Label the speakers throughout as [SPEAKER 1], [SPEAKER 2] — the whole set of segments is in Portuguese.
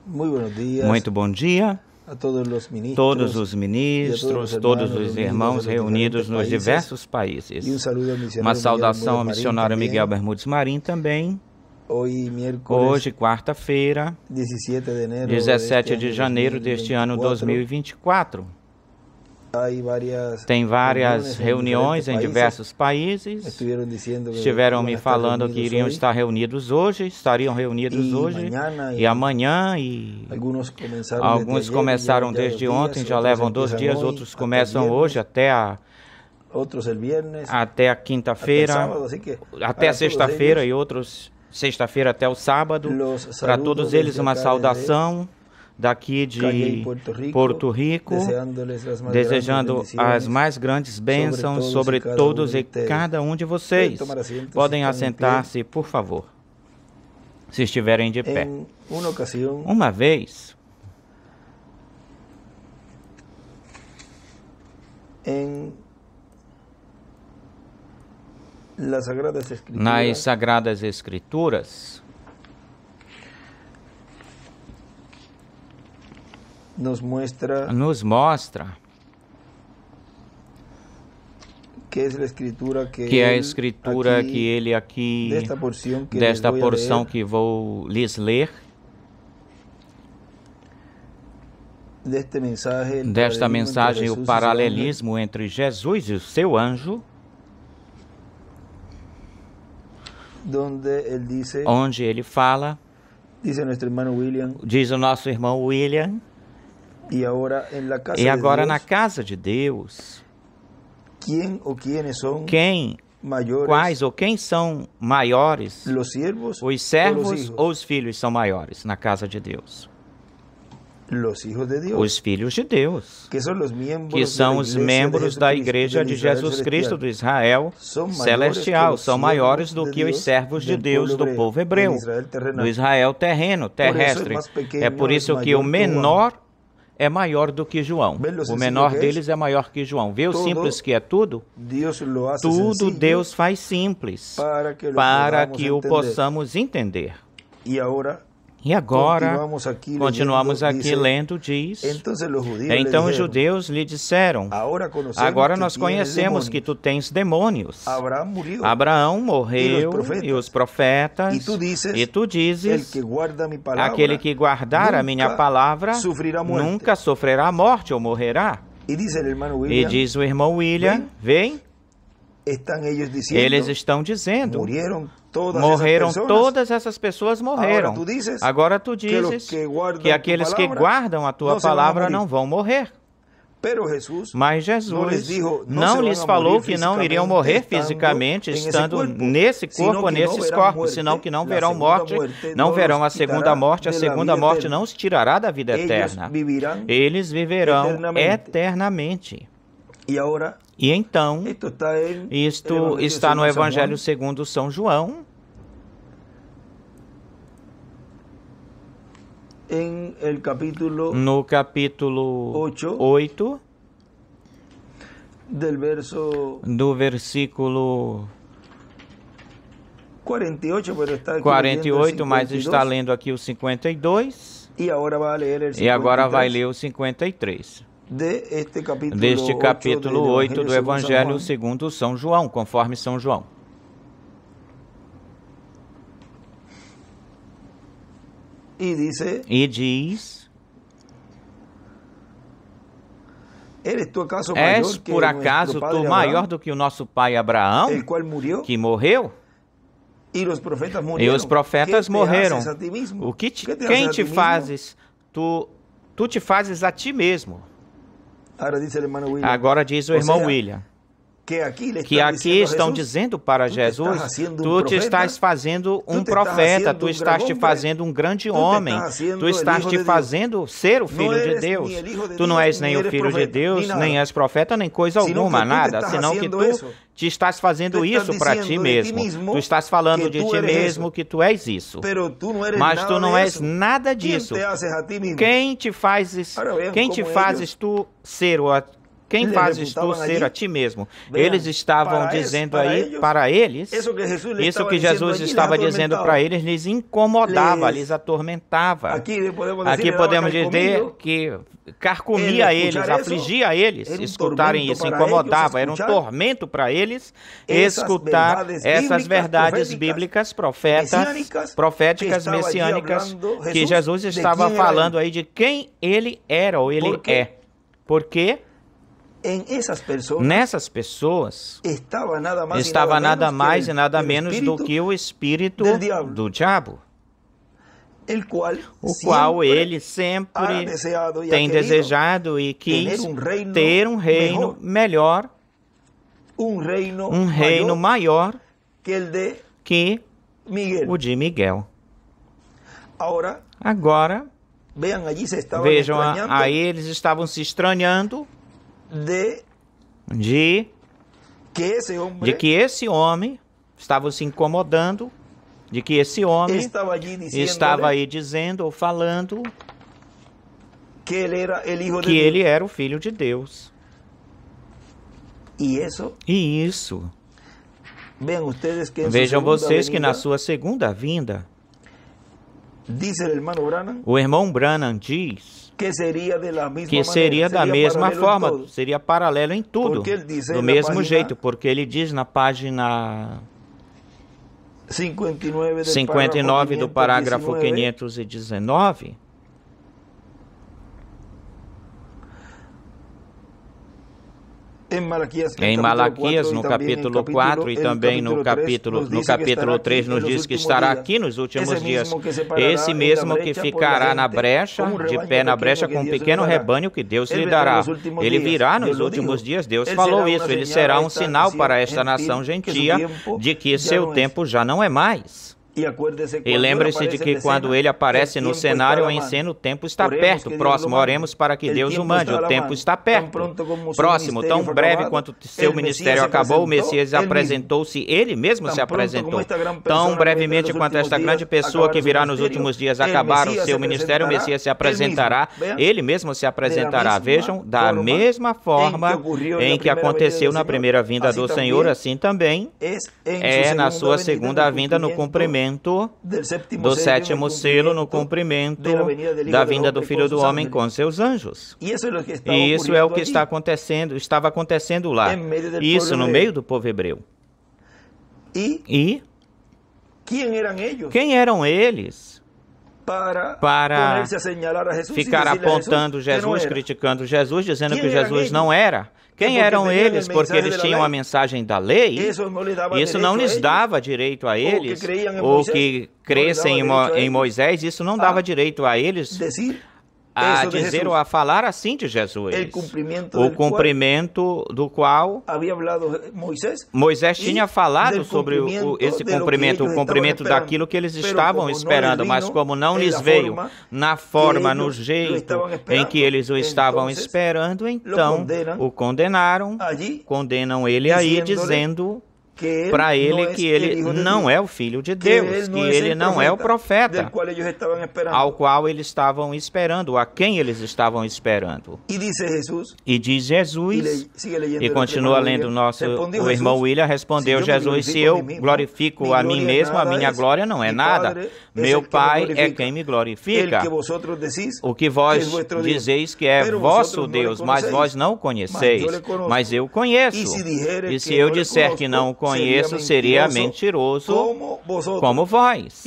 [SPEAKER 1] Muito bom dia
[SPEAKER 2] a todos
[SPEAKER 1] os ministros, todos os irmãos reunidos nos diversos países. Uma saudação ao missionário Miguel Bermúdez Marim também. Hoje, quarta-feira, 17 de janeiro deste ano 2024. Tem várias reuniões em diversos países. Estiveram me falando que iriam estar reunidos hoje, estariam reunidos hoje e amanhã. E alguns começaram desde ontem, já levam 2 dias, outros começam hoje até a quinta-feira, até a sexta-feira e outros sexta-feira até o sábado. Para todos eles, uma saudação daqui de Porto Rico, desejando as mais grandes bênçãos sobre todos e cada um de vocês. Podem assentar-se, por favor, se estiverem de pé. Uma vez, nas Sagradas Escrituras, nos mostra que a escritura que ele aqui, desta porção que vou lhes ler, desta mensagem, o paralelismo entre Jesus e o seu anjo, onde ele fala, diz o nosso irmão William, e agora na casa de Deus, quem são maiores, os servos ou os filhos são maiores na casa de Deus? Os filhos de Deus, que são os membros da Igreja de Jesus Cristo do Israel celestial, são maiores do que os servos de Deus do povo hebreu, do Israel terrestre. É por isso que o menor é maior do que João. O menor deles é maior que João. Vê o simples que é tudo? Tudo Deus faz simples para que o possamos entender. E agora, continuamos aqui lendo, diz, então os judeus lhe disseram, agora nós conhecemos que tu tens demônios. Abraão morreu e os profetas, e tu dizes, aquele que guardar a minha palavra nunca sofrerá morte ou morrerá. E diz o irmão William, vem, eles estão dizendo, morreram todas essas pessoas, morreram. Agora tu dizes que aqueles que guardam a tua palavra não vão morrer. Mas Jesus não lhes falou que não iriam morrer fisicamente, estando nesse corpo ou nesses corpos, senão que não verão morte, não verão a segunda morte não os tirará da vida eterna. Eles viverão eternamente. E então, isto está no Evangelho segundo São João, no capítulo 8, do versículo 48, mas está lendo aqui o 52, e agora vai ler o 53. Deste capítulo 8 do Evangelho segundo São João, conforme São João. E diz, és por acaso tu maior do que o nosso pai Abraão, que morreu? E os profetas morreram. Quem te fazes? Tu te fazes a ti mesmo. Agora diz o irmão William, que aqui estão dizendo para Jesus, tu te estás fazendo um profeta, tu estás te fazendo um grande homem, tu estás te fazendo ser o Filho de Deus. Tu não és nem o Filho de Deus, nem és profeta, nem coisa alguma, nada, senão que tu te estás fazendo isso para ti mesmo. Tu estás falando de ti mesmo que tu és isso. Mas tu não és nada disso. Quem te fazes tu ser quem fazes tu ser a ti mesmo? Eles estavam dizendo aí para eles, isso que Jesus estava dizendo para eles, lhes incomodava, lhes atormentava. Aqui podemos dizer que carcomia eles, afligia eles, escutarem isso, incomodava, era um tormento para eles escutar essas verdades bíblicas, proféticas, messiânicas, que Jesus estava falando aí de quem ele era ou ele é. Porque nessas pessoas estava nada mais e nada menos do que o espírito do diabo, o qual ele sempre tem desejado e quis ter um reino melhor, um reino maior que o de Miguel. Agora, vejam, aí eles estavam se estranhando de que esse homem estava se incomodando, de que esse homem estava aí dizendo ou falando que ele era o Filho de Deus. E isso, vejam vocês que na sua segunda vinda, o irmão Branham diz que seria da mesma forma, seria paralelo em tudo, do mesmo jeito, porque ele diz na página 59 do parágrafo 519, em Malaquias, no capítulo 4 e também no capítulo 3, nos diz que estará aqui nos últimos dias, esse mesmo que ficará na brecha, de pé na brecha, com um pequeno rebanho que Deus lhe dará. Ele virá nos últimos dias, Deus falou isso, ele será um sinal para esta nação gentia de que seu tempo já não é mais. E lembre-se de que quando ele aparece no cenário em cena, o tempo está perto, próximo. Oremos para que Deus o mande, o tempo está perto, próximo. Tão breve quanto seu ministério acabou, o Messias apresentou-se, ele mesmo se apresentou. Tão brevemente quanto esta grande pessoa que virá nos últimos dias acabar o seu ministério, o Messias se apresentará, ele mesmo se apresentará. Vejam, da mesma forma em que aconteceu na primeira vinda do Senhor, assim também é na sua segunda vinda, no cumprimento do sétimo selo, no cumprimento da vinda do Filho do Homem com seus anjos. E isso é o que estava acontecendo lá. Isso no meio do povo hebreu. E quem eram eles para ficar apontando Jesus, criticando Jesus, dizendo que Jesus não era? Quem eram eles? Porque eles tinham a mensagem da lei. Isso não lhes dava direito a eles, ou que crescem em Moisés, isso não dava direito a eles a dizer ou a falar assim de Jesus, o cumprimento do qual Moisés tinha falado sobre esse cumprimento, o cumprimento daquilo que eles estavam esperando, mas como não lhes veio na forma, no jeito em que eles o estavam esperando, então o condenaram, condenam ele aí, dizendo para ele que ele não é o Filho de Deus, que ele não é o profeta ao qual eles estavam esperando, a quem eles estavam esperando. E diz Jesus, e continua lendo o irmão William, respondeu Jesus: se eu glorifico a mim mesmo, a minha glória não é nada. Meu Pai é quem me glorifica. O que vós dizeis que é vosso Deus, mas vós não o conheceis, mas eu conheço. E se eu disser que não o conheço, seria mentiroso como vós.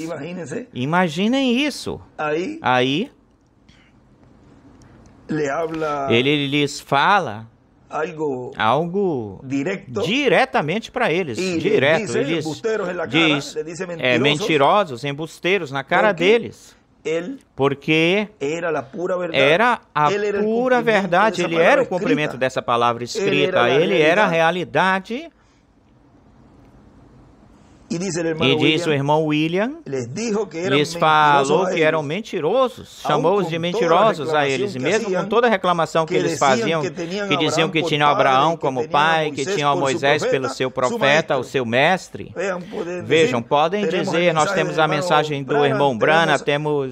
[SPEAKER 1] Imaginem isso. Aí, ele lhes fala algo diretamente para eles, direto. Ele diz, mentirosos, embusteiros na cara deles, porque era a pura verdade, ele era o cumprimento dessa palavra escrita, ele era a realidade. E diz o irmão William, lhes falou que eram mentirosos, chamou-os de mentirosos a eles, e mesmo com toda a reclamação que eles faziam, que diziam que tinham Abraão como pai, que tinham Moisés pelo seu profeta, o seu mestre. Vejam, podem dizer, nós temos a mensagem do irmão Branham, temos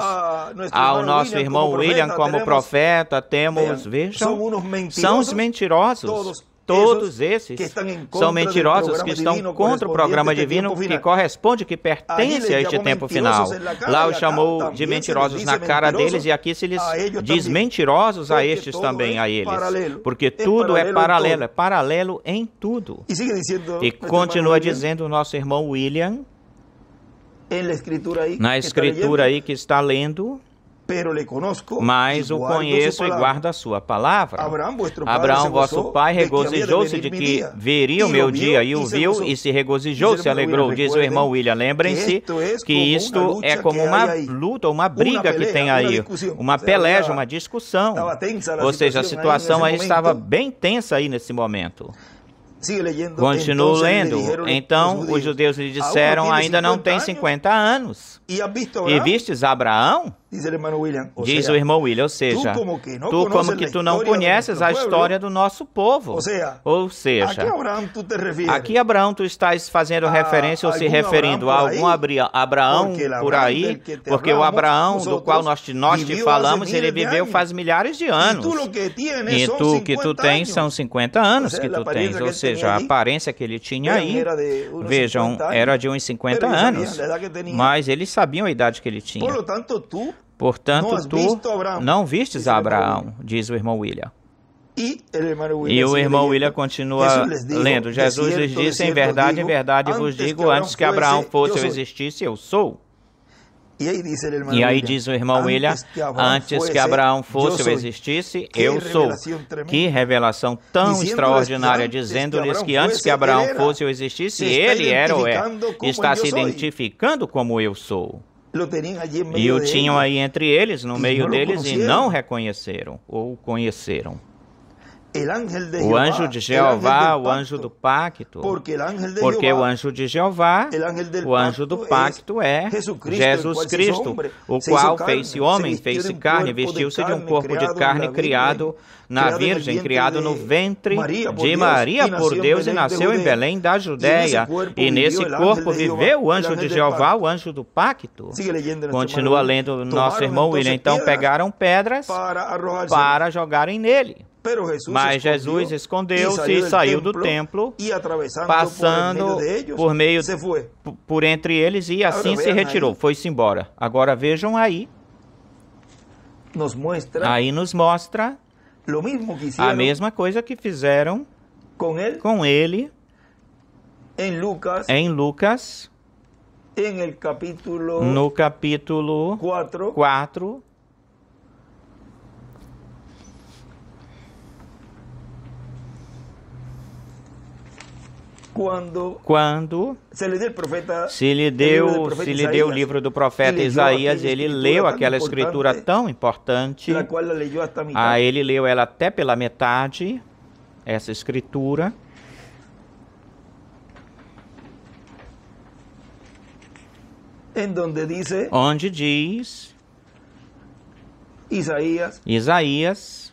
[SPEAKER 1] ao nosso irmão William como profeta, temos, vejam, são os mentirosos. Todos esses são mentirosos que estão contra o programa divino que corresponde, que pertence a este tempo final. Lá o chamou de mentirosos na cara deles e aqui se lhes diz mentirosos a estes também, a eles. Porque tudo é paralelo em tudo. E continua dizendo o nosso irmão William, na escritura aí que está lendo, mas o conheço e guardo a sua palavra. Abraão, vosso pai, regozijou-se de que veria o meu dia, e o viu, e se regozijou, se alegrou. Diz o irmão William, lembrem-se que isto é como uma luta, uma briga que tem aí, uma peleja, uma discussão. Ou seja, a situação aí estava bem tensa aí nesse momento. Continuo lendo. Então os judeus lhe disseram, ainda não tem 50 anos. E vistes Abraão? Diz o irmão William, ou seja, tu como que tu não conheces a história do nosso povo. Ou seja, aqui Abraão tu estás fazendo referência ou se referindo a algum Abraão por aí, porque o Abraão do qual nós te falamos, ele viveu faz milhares de anos. E tu que tu tens são 50 anos que tu tens, ou seja, a aparência que ele tinha aí, vejam, era de uns 50 anos, mas eles sabiam a idade que ele tinha. Portanto, tu não vistes Abraão, diz o irmão William. E o irmão William continua lendo. Jesus lhes disse, em verdade vos digo, antes que Abraão fosse ou existisse, eu sou. E aí diz o irmão William, antes que Abraão fosse ou existisse, eu sou. Que revelação tão extraordinária, dizendo-lhes que antes que Abraão fosse ou existisse, ele era ou é. Está se identificando como eu sou. E o tinham aí entre eles, no meio deles, e não reconheceram ou conheceram. O anjo de Jeová, o anjo do pacto, porque o anjo de Jeová, o anjo do pacto é Jesus Cristo, o qual fez-se homem, fez-se carne, vestiu-se de um corpo de carne criado na Virgem, criado no ventre de Maria por Deus e nasceu em Belém da Judéia. E nesse corpo viveu o anjo de Jeová, o anjo do pacto. Continua lendo nosso irmão William. Então pegaram pedras para jogarem nele. Mas Jesus escondeu-se e saiu do templo, passando por entre eles, e assim se retirou, foi-se embora. Agora vejam aí, aí nos mostra a mesma coisa que fizeram com ele em Lucas, no capítulo 4, quando se lhe deu o livro do profeta Isaías, ele leu aquela escritura tão importante, ele leu ela até pela metade, essa escritura, onde diz Isaías,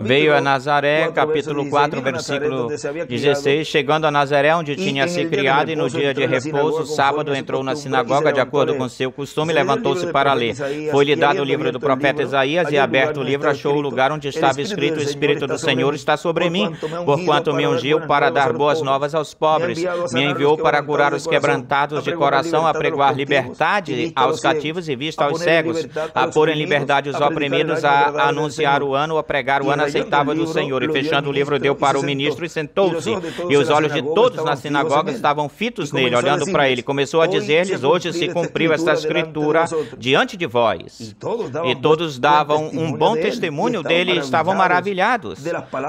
[SPEAKER 1] veio a Nazaré, capítulo 4, versículo 16, chegando a Nazaré, onde tinha se criado, e no dia de repouso, sábado, entrou na sinagoga, de acordo com seu costume, levantou-se para ler. Foi-lhe dado o livro do profeta Isaías, e aberto o livro, achou o lugar onde estava escrito, o Espírito do Senhor está sobre mim, porquanto me ungiu para dar boas novas aos pobres, me enviou para curar os quebrantados de coração, a pregoar liberdade aos cativos e vista aos cegos, a pôr em liberdade os oprimidos, a anunciar o ano, a pregar o ano aceitável do Senhor. E fechando o livro, deu para o ministro e sentou-se. E os olhos de todos na sinagoga estavam fitos nele, olhando para ele. Começou a dizer-lhes, hoje se cumpriu esta escritura diante de vós. E todos davam um bom testemunho dele e estavam maravilhados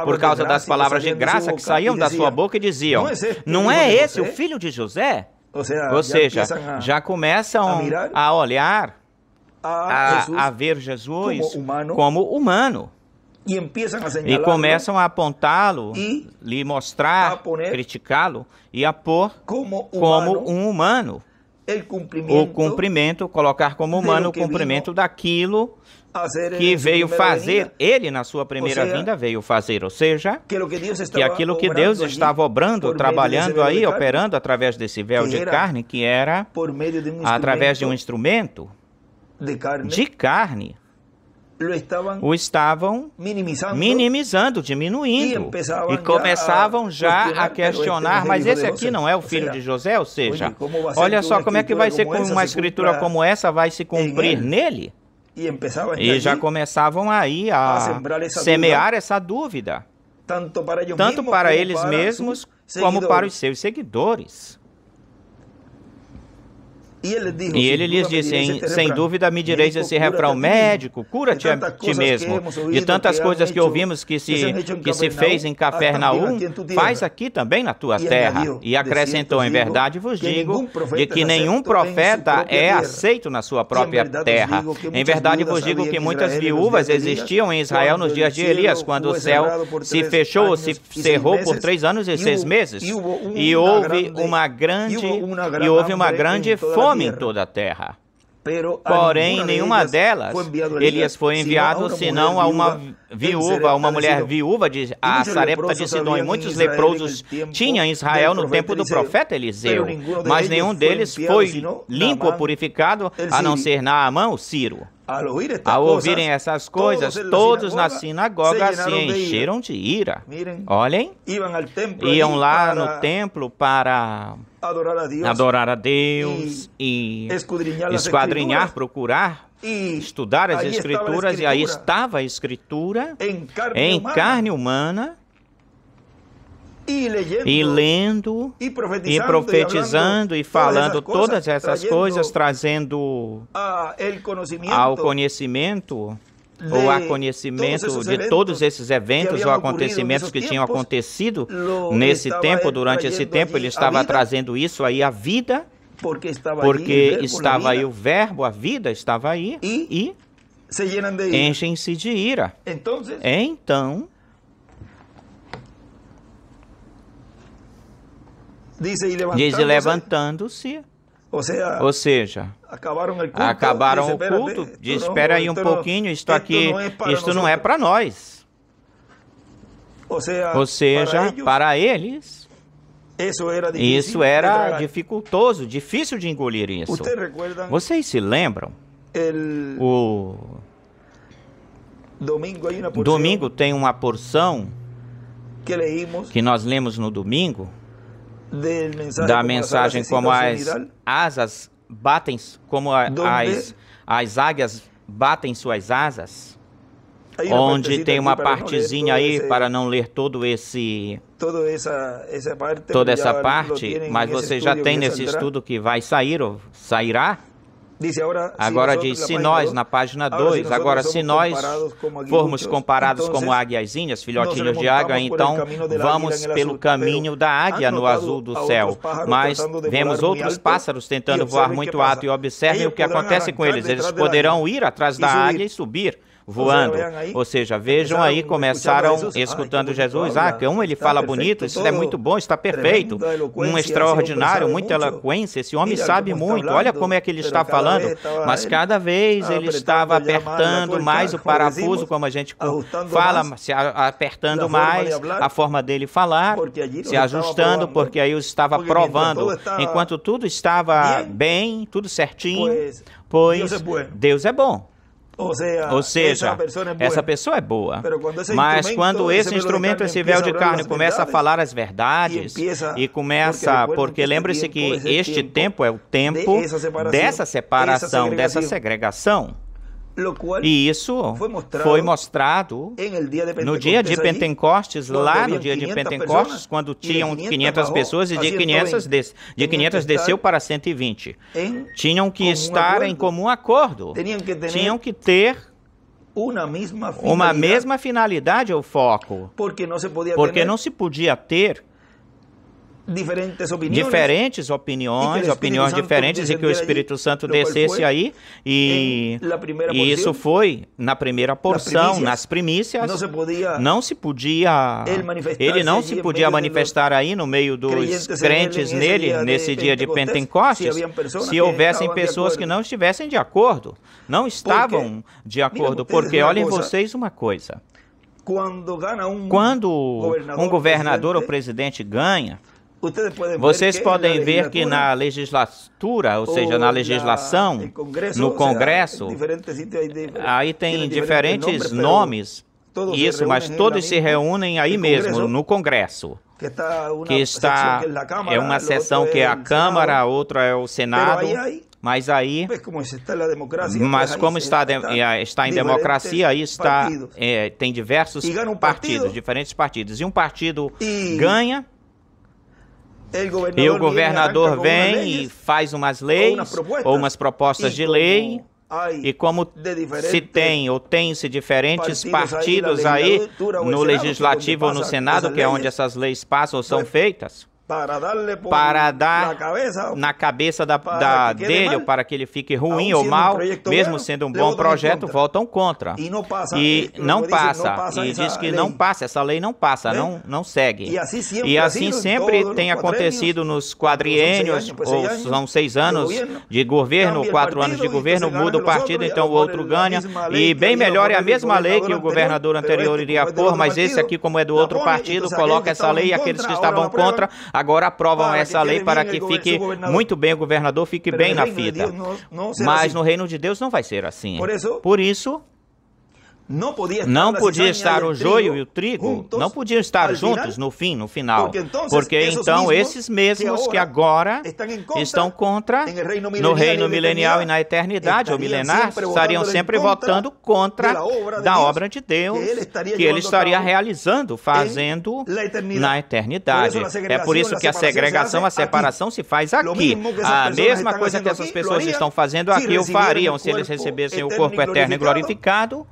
[SPEAKER 1] por causa das palavras de graça que saíam da sua boca e diziam, não é esse o filho de José? Ou seja, já começam a olhar, a ver Jesus como humano. E começam a apontá-lo, lhe mostrar, criticá-lo e a pôr como um humano. O cumprimento, colocar como humano o cumprimento daquilo que veio fazer, ele na sua primeira vinda veio fazer, ou seja, que aquilo que Deus estava obrando, trabalhando aí, operando através desse véu de carne, que era através de um instrumento de carne, o estavam minimizando, diminuindo, e começavam já a questionar, mas esse aqui não é o filho de José? Ou seja, olha só como é que vai ser com uma escritura como essa vai se cumprir nele? E já começavam aí a semear essa dúvida, tanto para eles mesmos como para os seus seguidores. E ele lhes disse, sem dúvida me direis esse refrão, médico, cura-te a ti mesmo. De tantas coisas que ouvimos que se fez em Cafarnaum, faz aqui também na tua terra. E acrescentou, em verdade vos digo, de que nenhum profeta é aceito na sua própria terra. Em verdade vos digo que muitas viúvas existiam em Israel nos dias de Elias, quando o céu se fechou, se cerrou por 3 anos e 6 meses. E houve uma grande fome em toda a terra. Porém, nenhuma delas, Elias foi enviado, senão a uma viúva, a uma mulher viúva a Sarepta de Sidom. E muitos leprosos tinha em Israel no tempo do profeta Eliseu, mas nenhum deles foi limpo ou purificado, a não ser Naamã, o Ciro. Ao ouvirem essas coisas, todos na sinagoga se encheram de ira. Olhem, iam lá no templo para adorar a Deus e esquadrinhar, procurar, estudar as Escrituras, e aí estava a Escritura em carne humana, e lendo, e profetizando, e falando todas essas coisas, trazendo ao conhecimento, ou a conhecimento de todos esses eventos ou acontecimentos que tinham acontecido nesse tempo, durante esse tempo, ele estava trazendo isso aí à vida, porque estava aí o verbo, a vida estava aí, e enchem-se de ira. Então, diz, levantando-se, ou seja, acabaram o culto, diz, espera aí um pouquinho, isto não é para nós. Ou seja, para eles, isso era dificultoso, difícil de engolir isso. Vocês se lembram? O domingo tem uma porção que nós lemos no domingo, da mensagem como as asas batem, como as águias batem suas asas, onde tem uma partezinha aí, para não ler toda essa parte, mas você já tem nesse estudo que vai sair, ou sairá. Agora diz, se nós, na página 2, agora se nós formos comparados como águiazinhas, filhotinhos de águia, então vamos pelo caminho da águia no azul do céu. Mas vemos outros pássaros tentando voar muito alto, e observem o que acontece com eles. Eles poderão ir atrás da águia e subir voando. Ou seja, vejam aí, começaram escutando Jesus, como ele fala bonito, isso é muito bom, está perfeito, um extraordinário, muita eloquência, esse homem sabe muito, olha como é que ele está falando, mas cada vez ele estava apertando mais o parafuso, como a gente fala, se apertando mais a forma dele falar, se ajustando, porque aí o estava provando, enquanto tudo estava bem, tudo certinho, pois Deus é bom. Ou seja, essa pessoa é boa, mas quando esse instrumento, esse véu de carne, começa a falar as verdades, e começa, porque lembre-se que este tempo é o tempo dessa separação, dessa segregação, e isso foi mostrado no dia de Pentecostes, lá no dia de Pentecostes, quando tinham 500 pessoas, e de 500 desceu para 120. Tinham que estar em comum acordo, tinham que ter uma mesma finalidade ou foco, porque não se podia ter diferentes opiniões diferentes, e que o Espírito Santo descesse aí, e isso foi na primeira porção, nas primícias. Ele não se podia manifestar aí no meio dos crentes nele, nesse dia de Pentecostes, se houvessem pessoas que não estivessem de acordo, não estavam de acordo, porque olhem vocês uma coisa, quando um governador ou presidente ganha, vocês podem ver que na legislatura, ou seja, na legislação, no Congresso, aí tem diferentes nomes, isso, mas todos se reúnem aí mesmo, no Congresso, que está, é uma seção que é a Câmara, outra é o Senado, mas aí, como está em democracia, aí tem diversos partidos, diferentes partidos, e um partido ganha, e o governador vem e faz umas leis, ou umas propostas de lei, e como tem-se diferentes partidos aí, no Legislativo ou no Senado, que é onde essas leis passam ou são feitas, para dar na cabeça dele, ou para que ele fique ruim ou mal, mesmo sendo um bom projeto, votam contra. E não passa, e diz que não passa, essa lei não passa, não segue. E assim sempre tem acontecido nos quadriênios, ou são 6 anos de governo, 4 anos de governo, muda o partido, então o outro ganha, e bem melhor é a mesma lei que o governador anterior iria pôr, mas esse aqui, como é do outro partido, coloca essa lei, e aqueles que estavam contra agora aprovam essa lei para que fique muito bem, o governador fique bem na fita. Mas no reino de Deus não vai ser assim. Por isso, não podia estar o joio e o trigo, não podiam estar juntos no final, porque então esses mesmos que agora estão contra, no reino milenial e na eternidade ou milenar, estariam sempre votando contra da obra de Deus, que ele estaria realizando, fazendo na eternidade. É por isso que a segregação, a separação se faz aqui. A mesma coisa que essas pessoas estão fazendo aqui, o fariam se eles recebessem o corpo eterno e glorificado,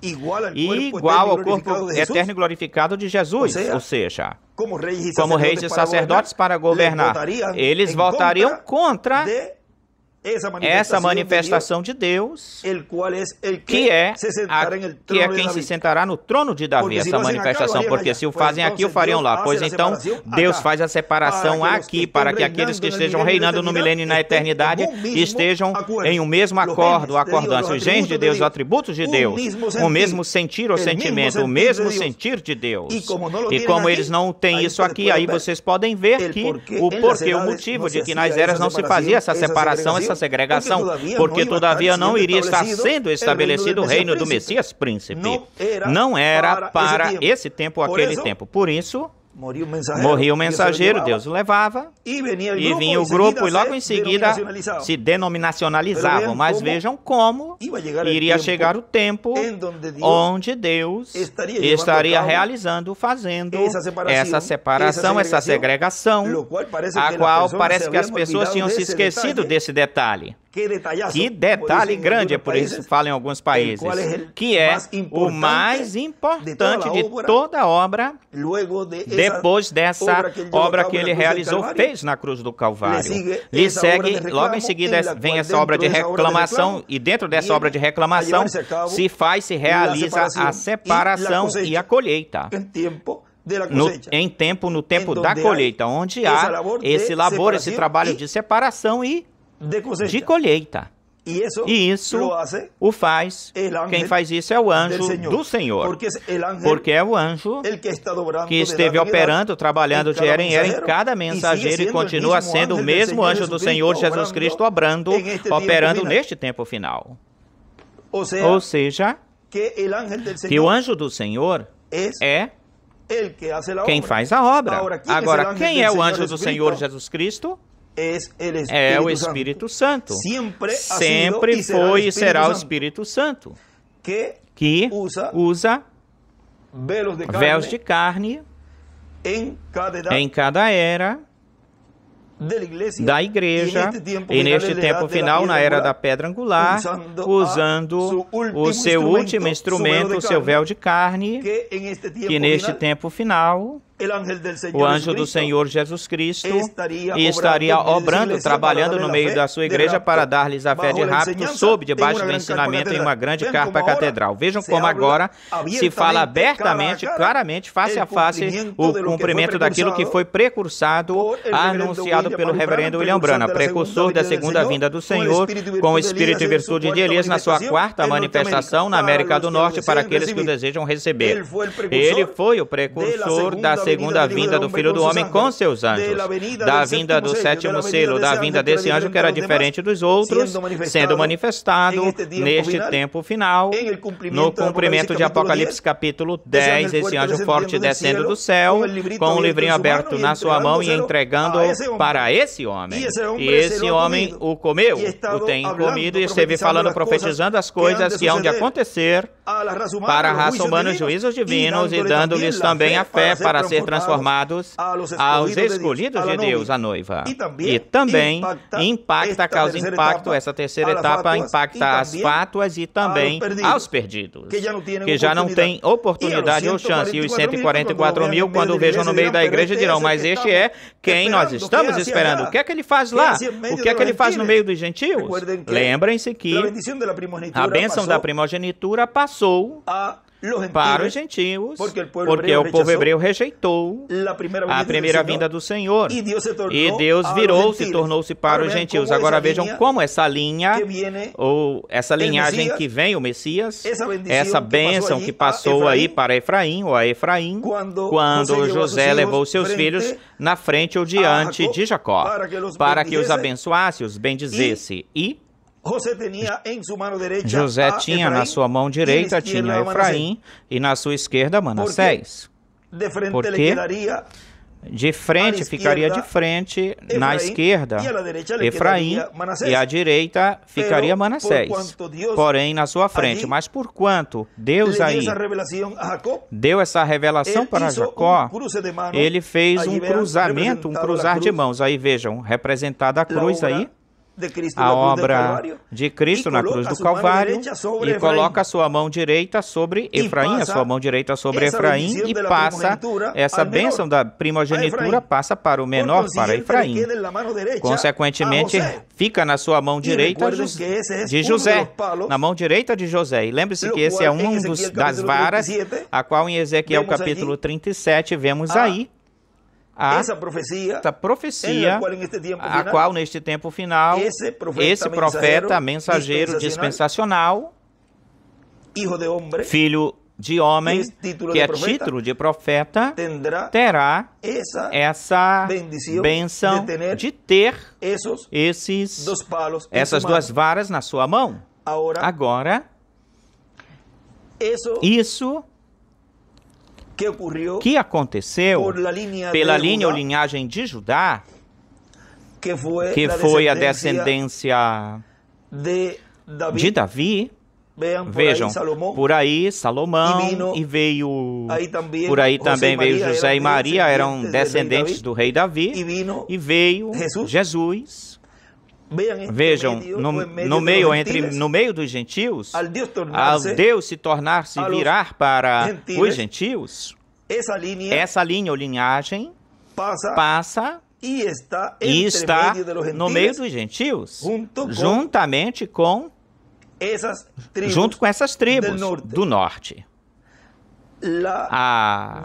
[SPEAKER 1] e igual ao corpo eterno e glorificado de Jesus, ou seja, como reis e sacerdotes para governar, eles votariam contra essa manifestação de Deus, que é quem se sentará no trono de Davi, essa manifestação, porque se o fazem aqui, o fariam lá, pois então Deus faz a separação aqui, para que aqueles que estejam reinando no milênio e na eternidade estejam em um mesmo acordância, os genes de Deus, os atributos de Deus, o mesmo sentir ou sentimento, o mesmo sentir de Deus. E como eles não têm isso aqui, aí vocês podem ver que o motivo de que nas eras não se fazia essa separação, essa segregação, porque todavia não iria estar sendo estabelecido o reino do Messias príncipe. Não era para esse tempo ou aquele tempo. Por isso, morria o mensageiro, Deus o levava, e vinha o grupo, e logo em seguida se denominacionalizavam. Mas vejam como iria chegar o tempo onde Deus estaria realizando, fazendo essa separação, essa segregação, a qual parece que as pessoas tinham se esquecido desse detalhe. Que detalhe grande, é por isso que falam em alguns países, que é o mais importante de toda a obra, depois dessa obra que ele realizou, fez na cruz do Calvário. Lhe segue, logo em seguida vem essa obra de reclamação, e dentro dessa obra de reclamação se realiza a separação e a colheita. No tempo da colheita, onde há esse labor, esse trabalho de separação e de colheita. E isso o faz, quem faz isso é o anjo do Senhor, porque é o anjo que esteve operando, trabalhando de era em era em cada mensageiro, e continua sendo o mesmo anjo do Senhor Jesus Cristo operando neste tempo final. Ou seja, que o anjo do Senhor é quem faz a obra. Agora, quem é o anjo do Senhor Jesus Cristo? É o Espírito Santo. Sempre foi e será o Espírito Santo que usa véus de carne em cada era da igreja, e neste tempo final, na era da pedra angular, usando o seu último instrumento, o seu véu de carne, que neste tempo final o anjo do Senhor Jesus Cristo estaria obrando, trabalhando no meio da sua igreja para dar-lhes a fé de rapto, sob debaixo do ensinamento em uma grande carpa catedral. Vejam como agora se fala abertamente, claramente, face a face, o cumprimento daquilo que foi precursado, anunciado pelo reverendo William Branham, precursor da segunda vinda do Senhor, com o espírito e virtude de Elias na sua quarta manifestação na América do Norte para aqueles que o desejam receber. Ele foi o precursor da segunda vinda do Filho do Homem com seus anjos, da vinda do sétimo selo, da vinda desse anjo que era diferente dos outros, sendo manifestado neste tempo final, no cumprimento de Apocalipse capítulo 10, esse anjo forte descendo do céu, com um livrinho aberto na sua mão e entregando para esse homem. E esse homem o comeu, o tem comido e esteve falando, profetizando as coisas que hão de acontecer para a raça humana, juízos divinos, e dando-lhes também a fé para ser transformados aos escolhidos de Deus, a noiva. E também impacta, causa impacto, essa terceira etapa impacta as fátuas e também aos perdidos, que já não têm oportunidade ou chance. E os 144 mil, quando vejam no meio da igreja, dirão, mas este é quem nós estamos esperando. O que é que ele faz lá? O que é que ele faz no meio dos gentios? Lembrem-se que a bênção da primogenitura passou para os gentios, porque o povo hebreu rejeitou a primeira vinda do Senhor. E Deus virou-se e tornou-se para os gentios. Agora vejam como essa linha, ou essa linhagem que vem, o Messias, essa bênção que passou aí para Efraim, ou a Efraim, quando José levou seus filhos na frente ou diante de Jacó, para que os abençoasse, os bendizesse. E José tinha na sua mão direita, tinha Efraim, e na sua esquerda Manassés. Porque de frente, ficaria de frente, na esquerda, Efraim, e à direita ficaria Manassés, porém na sua frente. Mas por quanto Deus aí deu essa revelação para Jacó, ele fez um cruzamento, um cruzar de mãos. Aí vejam, representada a cruz aí, a obra de Cristo na cruz do Calvário, e coloca a sua mão direita sobre Efraim, a sua mão direita sobre Efraim, e passa, essa bênção da primogenitura passa para o menor, para Efraim. Consequentemente, fica na sua mão direita de José, na mão direita de José. E lembre-se que esse é um das varas, a qual em Ezequiel capítulo 37 vemos aí, essa profecia, a qual neste tempo final, esse profeta, mensageiro dispensacional, filho de homem, que é título de profeta, terá essa bênção de ter essas duas varas na sua mão. Agora, isso que aconteceu pela linha ou linhagem de Judá, que foi a descendência de Davi. Vejam, por aí Salomão, e veio, por aí também veio José e Maria, eram descendentes do rei Davi, e veio Jesus. Vejam, no meio dos gentios, ao Deus se tornar-se virar para os gentios, essa linha ou linhagem passa e está no meio dos gentios, juntamente com essas tribos do norte. A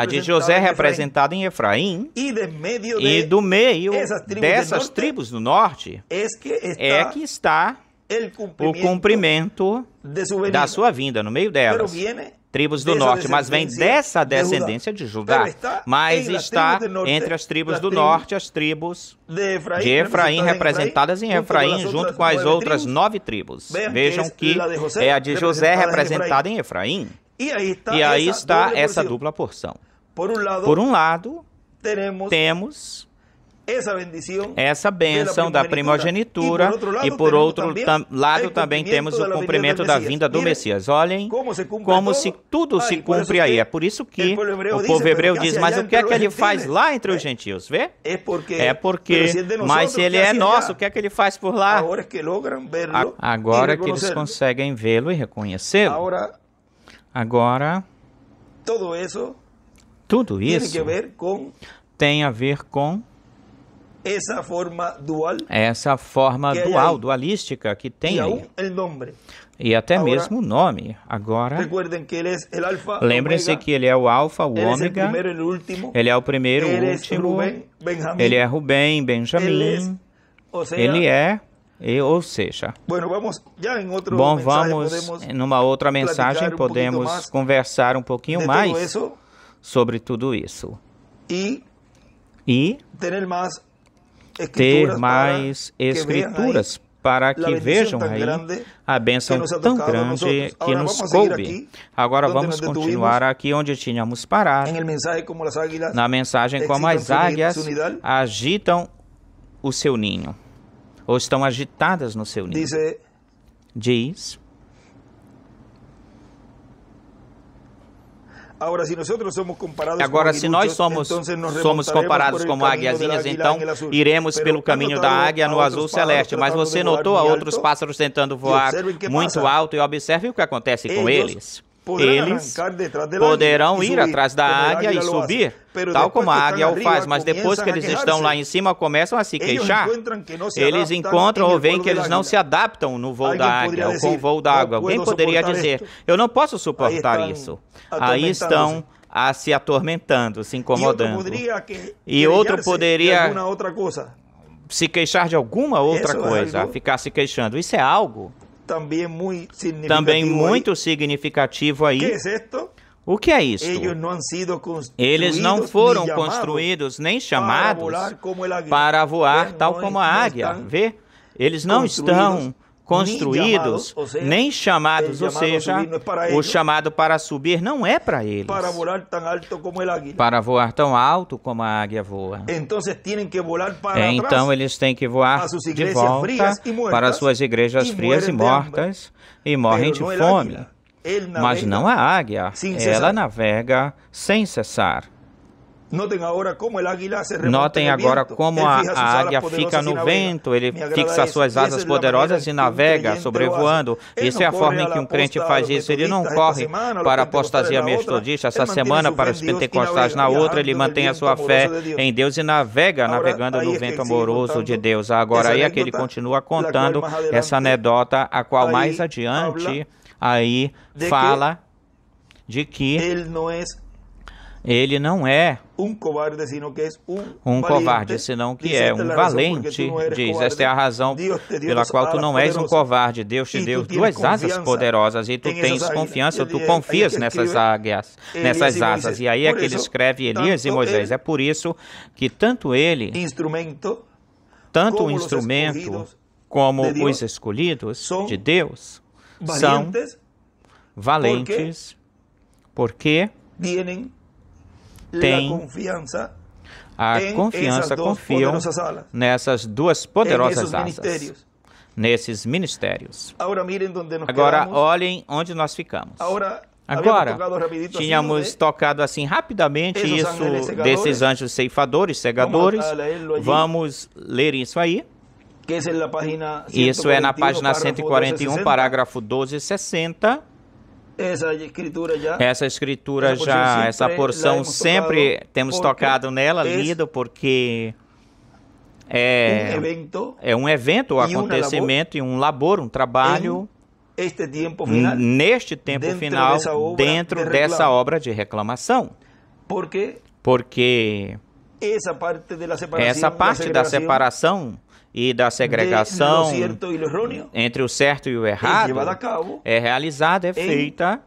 [SPEAKER 1] de José representada em Efraim, e do meio dessas tribos do norte é que está o cumprimento da sua vinda, no meio delas. Tribos do norte, mas vem dessa descendência de Judá, mas está entre as tribos do norte, as tribos de Efraim, representadas em Efraim, junto com as outras 9 tribos. Vejam que é a de José representada em Efraim. E aí está essa dupla porção. Por um lado, temos essa bênção da primogenitura, e por outro lado também temos o cumprimento da vinda do Messias. Olhem como se tudo se cumpre aí. É por isso que o povo hebreu diz, mas o que é que ele faz lá entre os gentios? Vê? É porque, mas se ele é nosso, o que é que ele faz por lá? Agora que eles conseguem vê-lo e reconhecê-lo. Agora, Tudo isso tem a ver com essa forma dual, dualística que tem aí. E até mesmo o nome. Agora, lembrem-se que ele é o alfa, o ômega, ele é o primeiro e o último, ele é Rubem, Benjamim, ele é, ou seja, bom, vamos, numa outra mensagem, podemos conversar um pouquinho mais sobre tudo isso. E ter mais escrituras para que vejam aí a bênção tão grande que nos coube. Agora vamos continuar aqui onde tínhamos parado. Na mensagem como as águias agitam o seu ninho, ou estão agitadas no seu ninho. Diz... Agora, se nós somos comparados como águiazinhas, então iremos pelo caminho da águia no azul celeste. Mas você notou a outros pássaros tentando voar muito alto e observe o que acontece com eles. Eles poderão ir atrás da águia e subir, tal como a águia o faz, mas depois que eles estão lá em cima, começam a se queixar. Eles encontram ou veem que eles não se adaptam no voo da águia ou com o voo da água. Alguém poderia dizer, eu não posso suportar isso. Aí estão se atormentando, se incomodando. E outro poderia se queixar de alguma outra coisa, ficar se queixando. Isso é algo também muito significativo aí. O que é isso? Eles não foram construídos nem chamados para voar tal como a águia. Vê? Eles não estão construídos nem chamados, ou seja, o chamado para subir não é para eles, para voar tão alto como a águia voa. Então eles têm que voar de volta para suas igrejas frias e mortas e morrem de fome. Mas não a águia, ela navega sem cessar. Notem agora como a águia fica no vento, ele fixa suas asas poderosas e navega, sobrevoando. Isso é a forma em que um crente faz isso. Ele não corre para a apostasia metodista essa semana, para os pentecostais na outra, ele mantém a sua fé em Deus e navegando no vento amoroso de Deus. Agora aí é que ele continua contando essa anedota, a qual mais adiante aí fala de que ele não é um covarde, senão que é um valente, diz. Esta é a razão pela qual tu não és um covarde. Deus te deu duas asas poderosas e tu tens confiança, tu confias nessas águias, nessas asas. E aí é que ele escreve Elias e Moisés. É por isso que tanto o instrumento como os escolhidos de Deus são valentes, porque confiam nessas duas poderosas asas, nesses ministérios. Agora, olhem onde nós ficamos. Agora, tínhamos tocado assim rapidamente isso desses anjos ceifadores, segadores. Vamos ler isso aí. Isso é na página 141, parágrafo 1260. Essa escritura já, essa porção sempre temos tocado nela, lido, porque é um evento, um acontecimento e um labor, um trabalho neste tempo final dentro dessa obra de reclamação. Porque essa parte da separação e da segregação entre o certo e o errado é realizada, é feita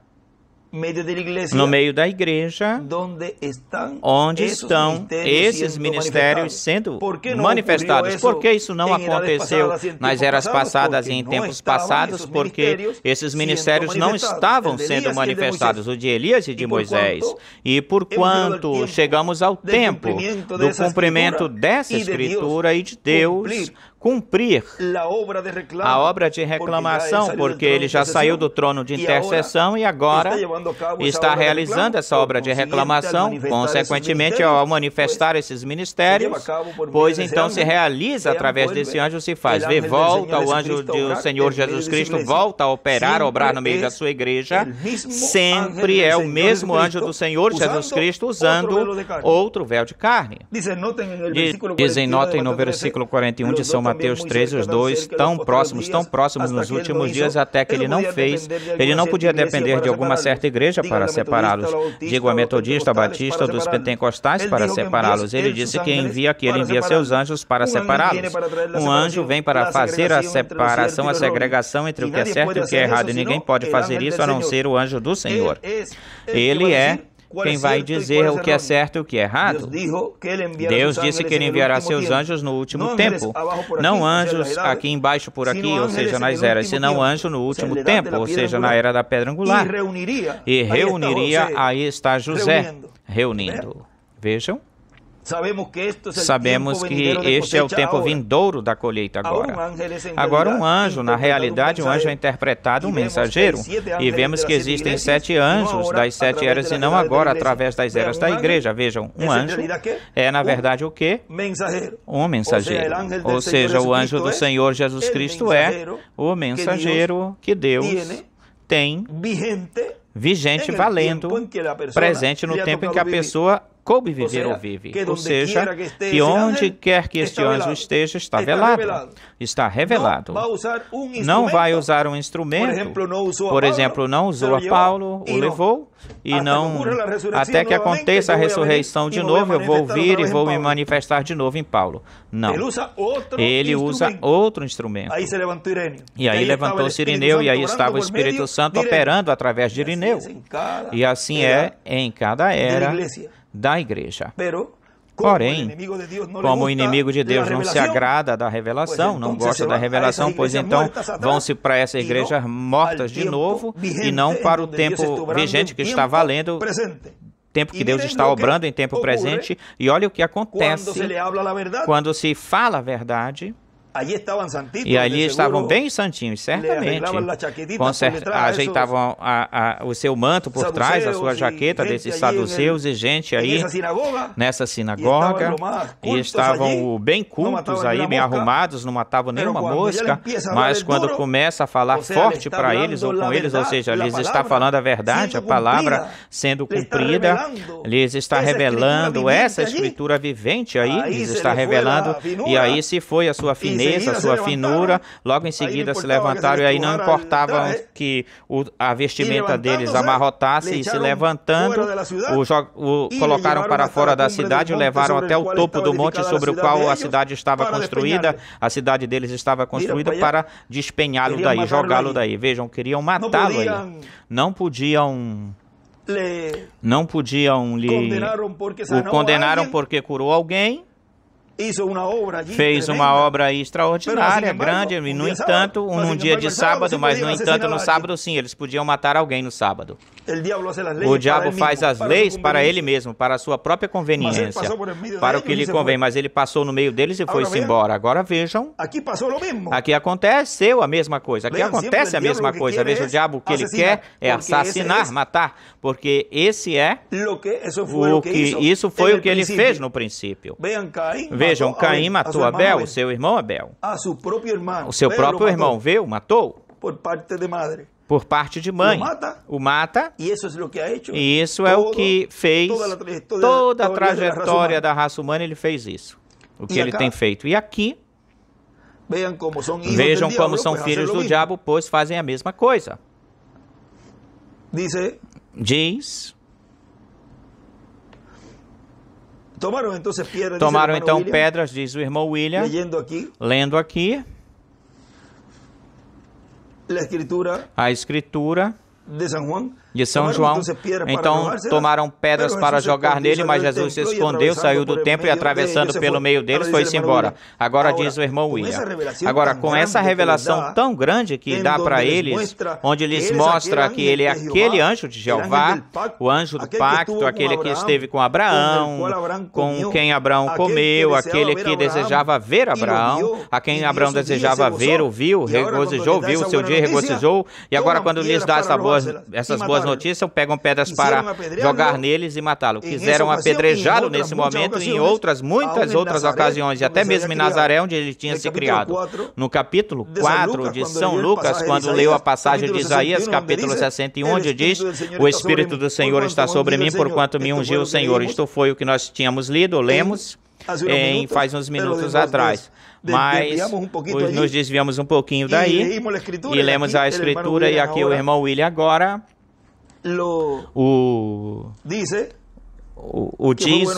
[SPEAKER 1] no meio da igreja, onde estão esses ministérios sendo manifestados. Por que isso não aconteceu nas eras passadas e em tempos passados? Porque esses ministérios não estavam sendo manifestados, o de Elias e de Moisés. E porquanto chegamos ao tempo do cumprimento dessa escritura e de Deus cumprir a obra de reclamação, porque ele já saiu do trono de intercessão e agora está realizando essa obra de reclamação, consequentemente, ao manifestar esses ministérios, pois então se realiza através desse anjo, se faz ver, volta o anjo do Senhor Jesus Cristo, volta a operar, a obrar no meio da sua igreja, sempre é o mesmo anjo do Senhor Jesus Cristo usando outro véu de carne. Dizem, notem no versículo 41 de São Mateus 13, os dois tão próximos nos últimos dias, até que ele não podia depender de alguma certa igreja para separá-los. Digo a metodista, a batista, dos pentecostais para separá-los. Ele disse que ele envia seus anjos para separá-los. Um anjo vem para fazer a separação, a segregação entre o que é certo e o que é errado, e ninguém pode fazer isso a não ser o anjo do Senhor. Ele é quem vai dizer o que é certo e o que é errado. Deus disse que ele enviará seus anjos no último tempo. Não anjos aqui embaixo por aqui, ou seja, nas eras, senão anjo no último tempo, ou seja, na era da pedra angular. E reuniria, aí está José, reunindo. Vejam. Sabemos que este é o tempo vindouro da colheita agora. Agora um anjo, na realidade um anjo é interpretado um mensageiro. E vemos que existem 7 anjos das 7 eras e não agora através das eras da igreja. Vejam, um anjo é na verdade o quê? Um mensageiro. Ou seja, o anjo do Senhor Jesus Cristo é o mensageiro que Deus tem vigente, valendo, presente no tempo em que a pessoa coube viver ou vive. Ou seja, que onde quer que este anjo esteja, está velado, está revelado. Não vai usar um instrumento, por exemplo, não usou a Paulo, o levou, e não, até que aconteça a ressurreição de novo, eu vou vir e vou me manifestar de novo em Paulo. Não. Ele usa outro instrumento. E aí levantou-se Irineu, e aí estava o Espírito Santo operando através de Irineu. E assim é em cada era da igreja. Porém, como o inimigo de Deus não se agrada da revelação, não gosta da revelação, pois então vão-se para essa igreja mortas de novo e não para o tempo vigente que está valendo, tempo que Deus está obrando em tempo presente. E olha o que acontece quando se fala a verdade. E ali estavam bem santinhos, certamente. Ajeitavam o seu manto por trás, a sua jaqueta desses saduceus e gente aí nessa sinagoga. E estavam bem cultos aí, bem arrumados, não matavam nenhuma mosca. Mas quando começa a falar forte para eles ou com eles, ou seja, lhes está falando a verdade, a palavra sendo cumprida, lhes está revelando essa escritura vivente aí, lhes está revelando. E aí se foi a sua fineza, a sua finura, logo em seguida se levantaram, e aí não importava que a vestimenta deles amarrotasse, e se levantando, colocaram para fora da cidade, o levaram até o topo do monte sobre o qual a cidade estava construída, a cidade deles estava construída, para despenhá-lo daí, jogá-lo daí. Vejam, queriam matá-lo aí. Não podiam o condenaram porque curou alguém, fez uma obra extraordinária, grande, e no entanto, num dia de sábado, mas no entanto, no sábado sim, eles podiam matar alguém no sábado. O diabo faz as leis para ele mesmo, para a sua própria conveniência, para o que lhe convém, mas ele passou no meio deles e foi-se embora. Agora vejam, aqui aconteceu a mesma coisa, aqui acontece a mesma coisa. Veja, o diabo, o que ele quer é assassinar, matar, porque isso foi o que ele fez no princípio. Vejam, Caim matou Abel, o seu irmão Abel. O seu próprio irmão, viu? Matou. Por parte de mãe. O mata. E isso é o que fez toda a trajetória da raça humana, ele fez isso. O que ele tem feito. E aqui, vejam como são filhos do diabo, pois fazem a mesma coisa. Diz... Tomaram então pedras, diz o irmão William, lendo aqui a escritura de São João. Então tomaram pedras para jogar nele, mas Jesus se escondeu, saiu do templo e atravessando pelo meio deles foi-se embora. Agora diz o irmão William. Agora, com essa revelação tão grande que dá para eles, onde lhes mostra que ele é aquele anjo de Jeová, o anjo do pacto, aquele que esteve com Abraão, com quem Abraão comeu, aquele que desejava ver Abraão, a quem Abraão desejava ver, ouviu, regozijou, viu o seu dia, regozijou, e agora quando lhes dá essas boas notícias, pegam pedras para jogar neles e matá-lo. Quiseram apedrejá-lo nesse momento e em muitas outras ocasiões, e até mesmo em Nazaré, onde ele tinha se criado. No capítulo 4 de São Lucas, quando leu a passagem de Isaías, capítulo 61, onde diz: o Espírito do Senhor está sobre mim, porquanto me ungiu o Senhor. Isto foi o que nós tínhamos lido, lemos faz uns minutos atrás. Mas nos desviamos um pouquinho daí e lemos a Escritura, e aqui o irmão William agora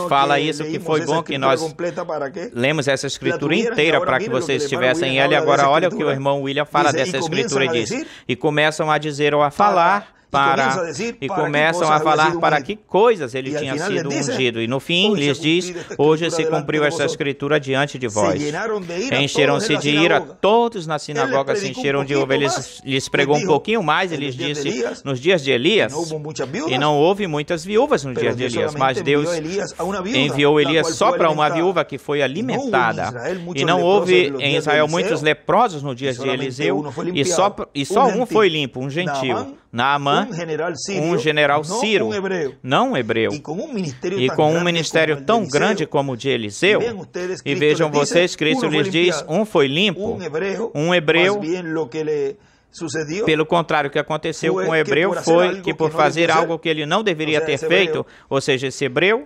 [SPEAKER 1] fala isso, que foi bom que nós lemos essa Escritura inteira para que vocês estivessem ela. E agora olha o que o irmão William fala dessa Escritura e diz: e começam a dizer ou a falar para que coisas ele tinha sido ungido. E no fim lhes diz: hoje se cumpriu esta Escritura diante de vós. Encheram-se de ira, todos na sinagoga se encheram de ira. Ele lhes pregou um pouquinho mais e lhes disse: nos dias de Elias, e não houve muitas viúvas nos dias de Elias, mas Deus enviou Elias só para uma viúva que foi alimentada. E não houve em Israel muitos leprosos nos dias de Eliseu, e só um foi limpo, um gentil, Naamã, um general Ciro, não um hebreu, e com um ministério tão grande como o de Eliseu. E vejam vocês, Cristo lhes diz: um foi limpo, um hebreu. Pelo contrário, o que aconteceu com o hebreu foi que, por fazer algo que ele não deveria ter feito, ou seja, esse hebreu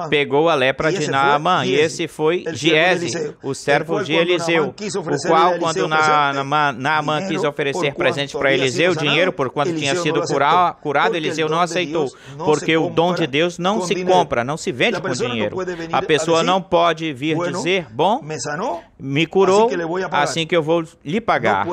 [SPEAKER 1] pegou a lepra de Naamã, e esse foi Giese, o servo de Eliseu, o qual, quando Naamã quis oferecer presente para Eliseu, dinheiro, por quanto tinha sido curado, Eliseu não aceitou, porque o dom de Deus não se compra, não se vende com dinheiro. A pessoa não pode vir dizer: bom, me curou, assim que eu vou lhe pagar.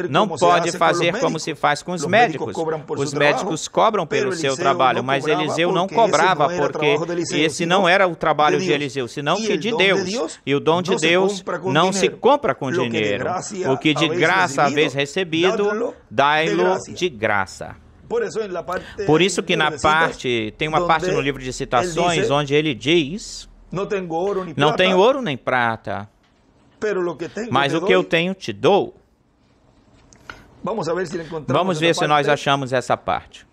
[SPEAKER 1] Não pode fazer como se faz com os médicos. Os médicos cobram pelo seu trabalho, mas Eliseu não cobrava, porque esse não era o trabalho de Eliseu, senão que de Deus. E o dom de Deus não se compra com dinheiro. O que de graça haveis recebido, dai-lo de graça. Por isso que tem uma parte no livro de citações onde ele diz: não tenho ouro nem prata, mas o que eu tenho te dou. Vamos ver se nós achamos essa parte.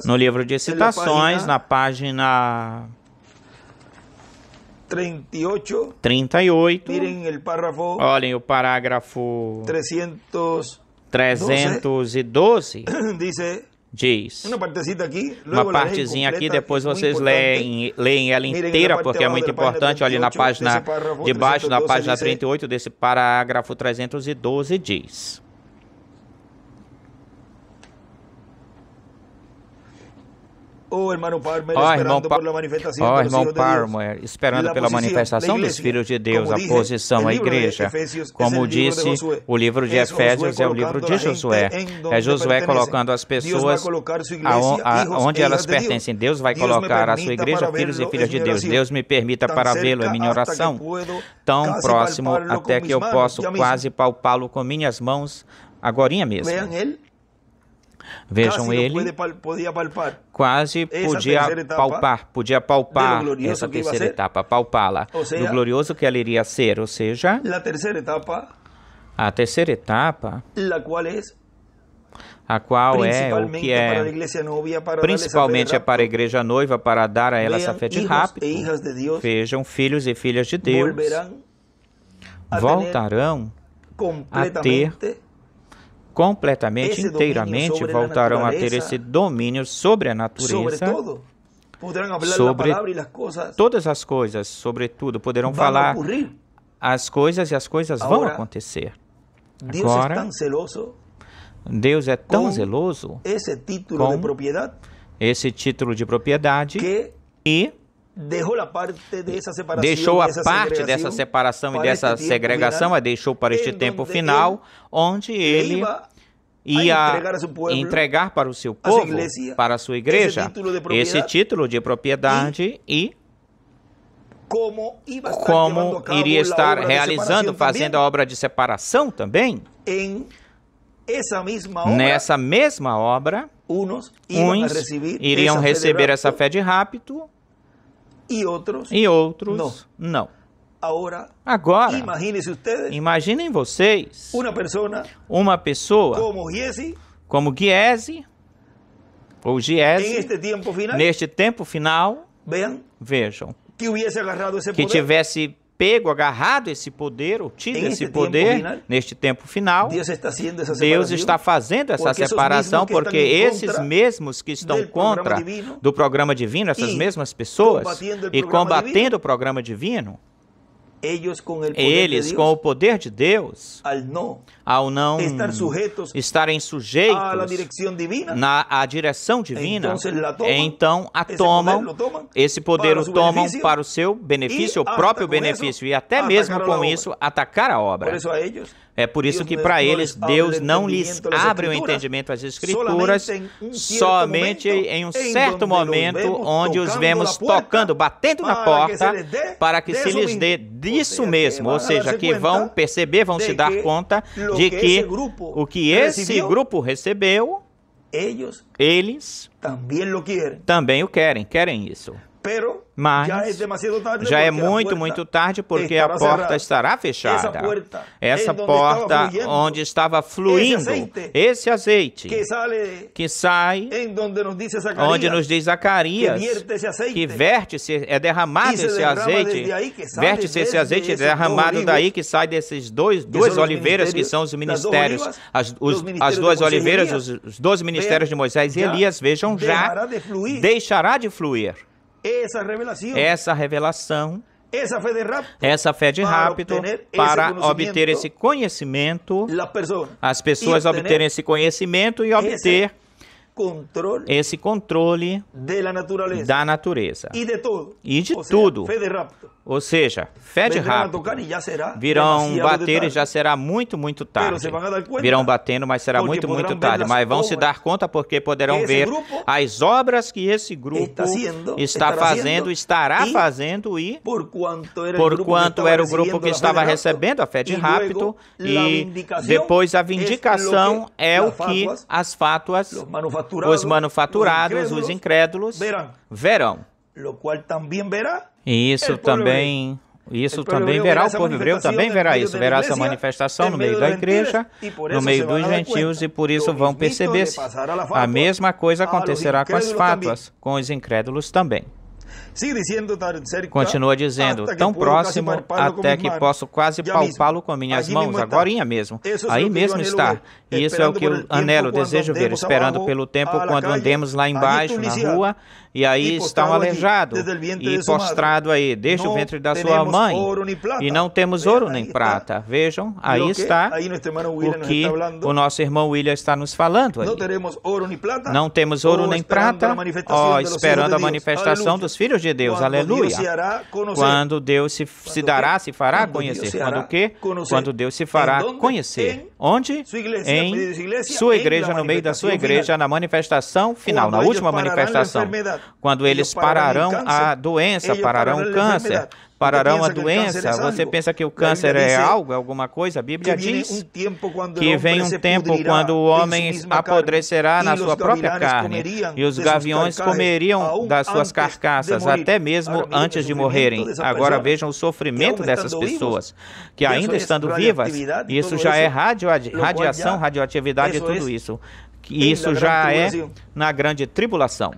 [SPEAKER 1] No livro de citações, na página 38, olhem o parágrafo 312, diz, uma partezinha aqui, depois vocês leem ela inteira, porque é muito importante. Olhem na página de baixo, na página 38 desse parágrafo 312, diz: irmão Palmer, esperando pela manifestação dos filhos de Deus, a posição, a igreja. Como disse, o livro de Efésios é o livro de Josué. É Josué colocando as pessoas onde elas pertencem. Deus vai colocar a sua igreja, filhos e filhas de Deus. Deus me permita para vê-lo em minha oração, tão próximo até que eu posso quase palpá-lo com minhas mãos agorinha mesmo. Vejam, ele quase podia palpar essa terceira etapa, palpá-la, do glorioso que ela iria ser, ou seja, a terceira etapa, a qual é o que principalmente é para a igreja noiva, para dar a ela essa fé de rapto. Vejam, filhos e filhas de Deus voltarão a ter completamente, inteiramente, voltarão a ter esse domínio sobre a natureza, sobre todas as coisas, sobretudo, poderão falar as coisas e as coisas vão acontecer. Agora, Deus é tão zeloso com esse título de propriedade e deixou a parte dessa separação e dessa segregação, a deixou para este tempo final, onde ele e a entregar para o seu povo, para a sua igreja, esse título de propriedade e como iria estar realizando, fazendo a obra de separação também. Nessa mesma obra, uns iriam receber essa fé de rapto e outros não. Agora, imaginem vocês uma pessoa como Giese, ou Giese, neste tempo final, vejam, que tivesse agarrado esse poder, ou tido esse poder neste tempo final. Deus está fazendo essa separação porque esses mesmos que estão contra do programa divino, essas mesmas pessoas, e combatendo o programa divino, eles, com o poder de Deus, ao não estarem sujeitos à direção divina, então esse poder o tomam para o seu benefício, o próprio benefício, e até mesmo com isso atacar a obra. É por isso que para eles Deus não lhes abre o entendimento às Escrituras somente em um certo momento onde os vemos tocando, batendo na porta para que se lhes dê disso mesmo, ou seja, que vão perceber, vão se dar conta de que o que esse grupo recebeu, eles também o querem isso. Mas já é muito tarde porque a porta estará fechada. Essa porta onde estava fluindo esse azeite que sai, onde nos diz Zacarias, que verte-se, é derramado esse azeite, verte-se esse azeite derramado daí que sai desses duas oliveiras que são os ministérios, as duas oliveiras, os 12 ministérios de Moisés e Elias, vejam, já deixará de fluir. Essa revelação, essa fé de rapto, para obter esse conhecimento, as pessoas obterem esse conhecimento e obter esse controle da natureza e de tudo. Ou seja, fé de rapto. Virão bater e já será muito tarde. Virão batendo, mas será muito tarde. Mas vão se dar conta porque poderão ver as obras que esse grupo estará fazendo e porquanto era o grupo que estava recebendo a fé de rapto, e depois a vindicação é o que as fátuas, os manufaturados, os incrédulos verão. E isso também verá, o povo hebreu também verá isso, verá essa manifestação no meio da igreja, no meio dos gentios, e por isso vão perceber-se. A mesma coisa acontecerá com as fátuas, com os incrédulos também. Continua dizendo, tão próximo até que posso quase palpá-lo com minhas mãos, agorinha mesmo. Aí mesmo está. E isso é o que eu anelo, desejo ver, esperando pelo tempo quando andemos lá embaixo, na rua, e aí está um aleijado e postrado aí, desde o ventre da sua mãe. E não temos ouro nem prata. Vejam, aí está o que o nosso irmão William está nos falando aí. Não temos ouro nem prata, esperando a manifestação dos filhos de Deus. Aleluia. Quando Deus se fará conhecer. Quando o quê? Quando Deus se fará conhecer. Onde? Em sua igreja, no meio da sua igreja, na manifestação final, na última manifestação. Quando eles pararão a doença, pararão o câncer, pararão a doença. Você pensa que o câncer é algo, alguma coisa? A Bíblia diz que vem um tempo quando o homem apodrecerá na sua própria carne e os gaviões comeriam das suas carcaças, até mesmo antes de morrerem. Agora vejam o sofrimento dessas pessoas, que ainda estando vivas, isso já é radiação, radioatividade e tudo isso. Isso já é na grande tribulação.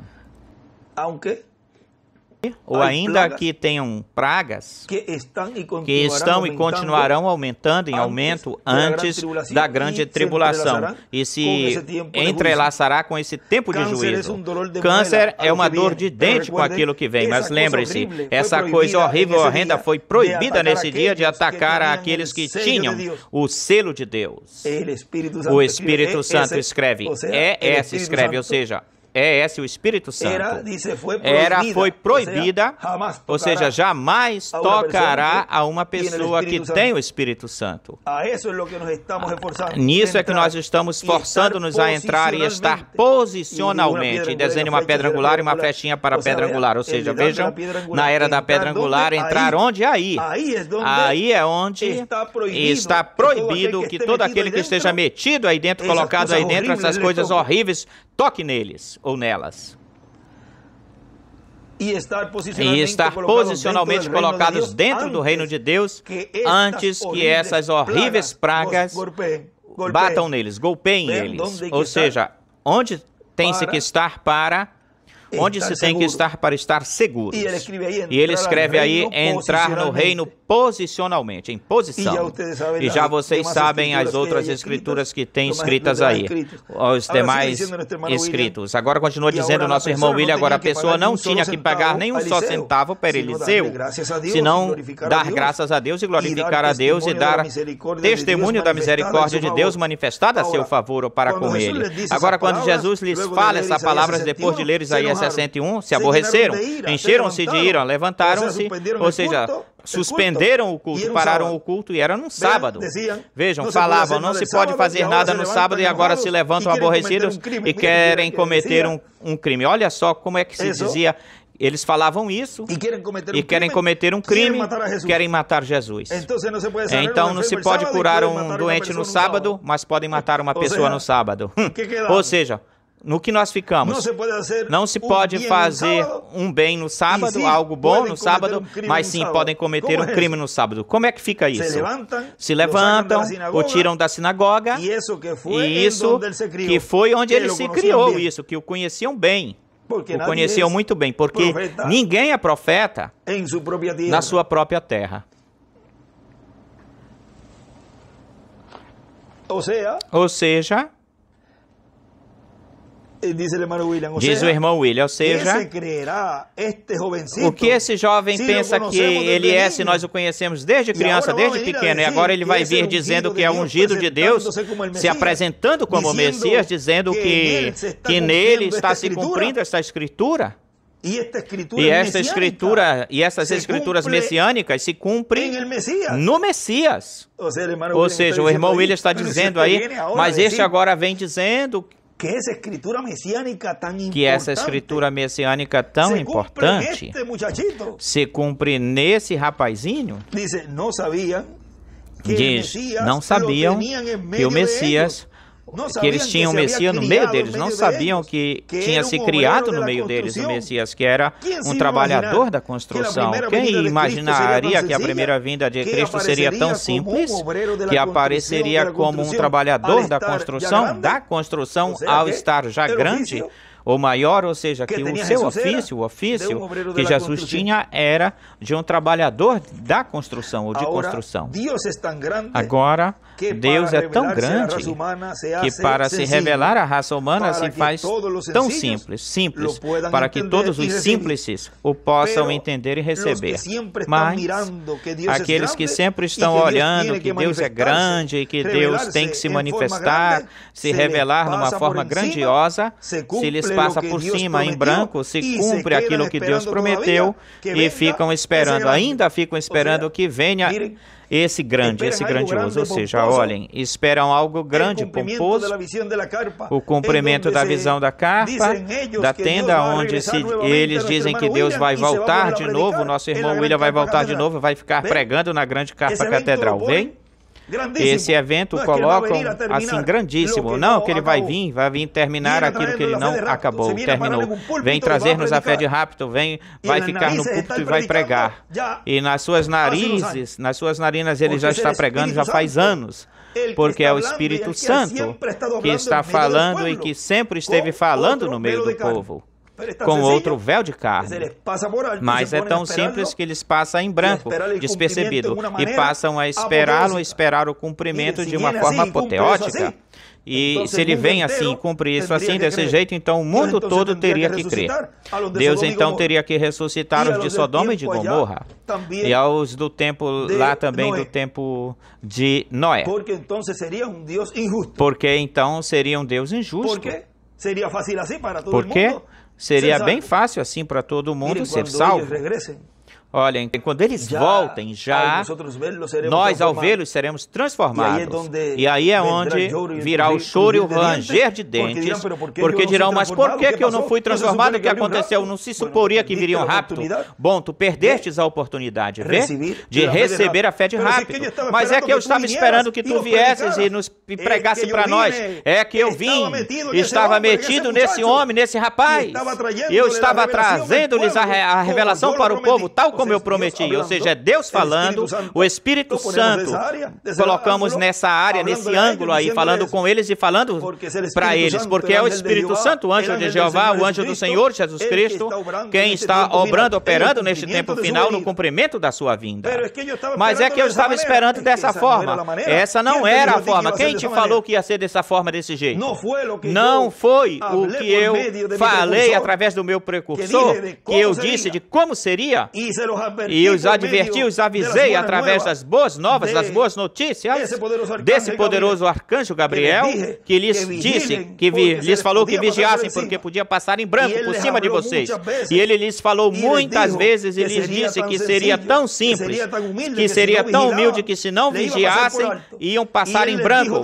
[SPEAKER 1] Ou ainda que tenham pragas que estão e continuarão aumentando em aumento antes da grande tribulação e se entrelaçará com esse tempo de juízo. Câncer é uma dor de dente com aquilo que vem, mas lembre-se, essa coisa horrível, horrenda foi proibida nesse dia de atacar aqueles que tinham o selo de Deus. O Espírito Santo escreve, ou seja, é esse o Espírito Santo. Foi proibida, ou seja, jamais tocará a uma pessoa que tem o Espírito Santo. Nisso é que nós estamos forçando-nos a entrar e estar posicionalmente. Desenhe uma pedra angular e uma flechinha para a pedra angular. Ou seja, vejam, na era da pedra angular, entrar onde? Aí. Aí é onde está proibido que todo aquele que esteja metido aí dentro, colocado aí dentro, essas coisas horríveis, toque neles ou nelas. E estar posicionalmente colocados dentro do reino de Deus, antes que essas horríveis pragas batam neles, golpeiem eles. Ou seja, onde tem-se que estar para... Onde se tem que estar para estar seguros. E ele escreve aí, entrar no reino posicionalmente, em posição. E já vocês sabem as outras escrituras que tem escritas aí, os demais escritos. Agora continua dizendo o nosso irmão William, agora a pessoa não tinha que pagar nem um só centavo para Eliseu, senão dar graças a Deus e glorificar a Deus e dar testemunho da misericórdia de Deus manifestada a seu favor ou para com ele. Agora, quando Jesus lhes fala essas palavras, depois de ler Isaías 61, se aborreceram, encheram-se de ira, levantaram-se, ou seja, suspenderam o culto, pararam o culto e era num sábado. Vejam, falavam, não se pode fazer nada no sábado e agora se levantam aborrecidos e querem cometer um crime. Olha só como é que se dizia, eles falavam isso e querem cometer um crime, querem matar Jesus. Então não se pode curar um doente no sábado, mas podem matar uma pessoa no sábado. Ou seja, no que nós ficamos? Não se pode fazer um bem no sábado, algo bom no sábado, mas sim podem cometer um crime no sábado. Como é que fica isso? Se levantam, o tiram da sinagoga, e isso que foi onde ele se criou, isso, que o conheciam bem. O conheciam muito bem, porque ninguém é profeta na sua própria terra. Ou seja, diz o irmão William, ou seja, o que esse jovem pensa que ele é, se nós o conhecemos desde criança, desde pequeno, e agora ele vai vir dizendo que é ungido de Deus, se apresentando como Messias, dizendo que nele está se cumprindo esta Escritura? E esta Escritura, e essas Escrituras messiânicas se cumprem no Messias. Ou seja, o irmão William está dizendo aí, mas este agora vem dizendo que essa escritura messiânica tão importante se cumpre nesse rapazinho. Diz, não sabiam que o Messias, que eles tinham o Messias no meio deles, não sabiam que tinha se criado no meio deles o Messias, que era um trabalhador da construção. Quem imaginaria que a primeira vinda de Cristo seria tão simples, que apareceria como um trabalhador da construção ao estar já grande, ou maior, ou seja, que o seu ofício, o ofício que Jesus tinha era de um trabalhador da construção ou de construção. Agora, Deus é tão grande que para se revelar à raça humana se faz tão simples, para que todos os simples o possam entender e receber. Mas aqueles que sempre estão olhando que Deus é grande e que Deus tem que se manifestar, se revelar numa forma grandiosa, se lhes passa por cima em branco, se cumpre aquilo que Deus prometeu e ficam esperando, ainda ficam esperando que venha esse grandioso, ou seja, olhem, esperam algo grande, pomposo, o cumprimento da visão da carpa, da tenda, onde eles dizem que Deus vai voltar de novo, nosso irmão William vai voltar de novo, vai ficar pregando na grande carpa catedral, vem? Esse evento colocam assim grandíssimo, não que ele vai vir terminar aquilo que ele não acabou, terminou, vem trazer-nos a fé de rapto, vai ficar no púlpito e vai pregar, e nas suas narinas ele já está pregando já faz anos, porque é o Espírito Santo que está falando e que sempre esteve falando no meio do povo, com outro véu de carne, mas é tão simples que eles passam em branco, despercebido, e passam a esperar o cumprimento de uma forma apoteótica. E se ele vem assim, cumpre isso assim, desse jeito, então o mundo todo teria que crer. Deus então teria que ressuscitar os de Sodoma e de Gomorra, e aos do tempo lá também, do tempo de Noé. Porque então seria um Deus injusto. Porque seria bem fácil assim para todo mundo ser salvo. Olhem, quando eles voltem já, nós ao vê-los seremos transformados. E aí é onde virá o choro e o ranger de dentes, porque dirão, mas por que eu não fui transformado? O que aconteceu? Não se suporia que viriam rápido? Bom, tu perdestes a oportunidade, vê? De receber a fé de rápido. Mas é que eu estava esperando que tu viesses e nos pregasse para nós. É que eu vim, estava metido nesse homem, nesse rapaz. Eu estava trazendo-lhes a revelação para o povo, tal como eu prometi, ou seja, é Deus falando, o Espírito Santo, colocamos nessa área, nesse ângulo aí, falando com eles e falando para eles, porque é o Espírito Santo, o anjo de Jeová, o anjo do Senhor Jesus Cristo, quem está operando neste tempo final, no cumprimento da sua vinda. Mas é que eu estava esperando dessa forma. Essa não era a forma. Quem te falou que ia ser dessa forma, desse jeito? Não foi o que eu falei através do meu precursor, que eu disse de como seria, e os adverti, os avisei através das boas novas, das boas notícias, desse poderoso arcanjo Gabriel, que lhes disse, lhes falou que vigiassem, porque podia passar em branco por cima de vocês. E ele lhes falou muitas vezes e lhes disse que seria tão simples, que seria tão humilde, que se não vigiassem, iam passar em branco,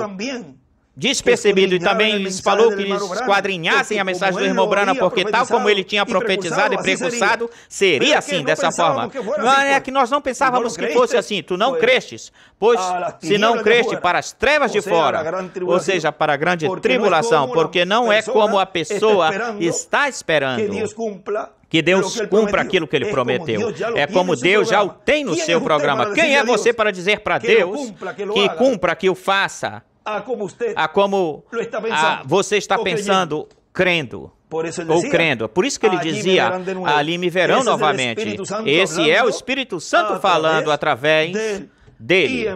[SPEAKER 1] despercebido, e também lhes falou que lhes esquadrinhassem a mensagem do irmão Branham, porque tal como ele tinha profetizado e precursado, seria assim, dessa forma. Não é que nós não pensávamos que fosse assim, tu não crestes, pois se não creste para as trevas de fora, ou seja, para a grande tribulação, porque não é como a pessoa está esperando que Deus cumpra aquilo que Ele prometeu. É como Deus já o tem no seu programa. Quem é você para dizer para Deus que cumpra, que o faça? Como você está pensando, crendo, ou crendo. Por isso que ele dizia, ali me verão novamente. Esse é o Espírito Santo falando através dele.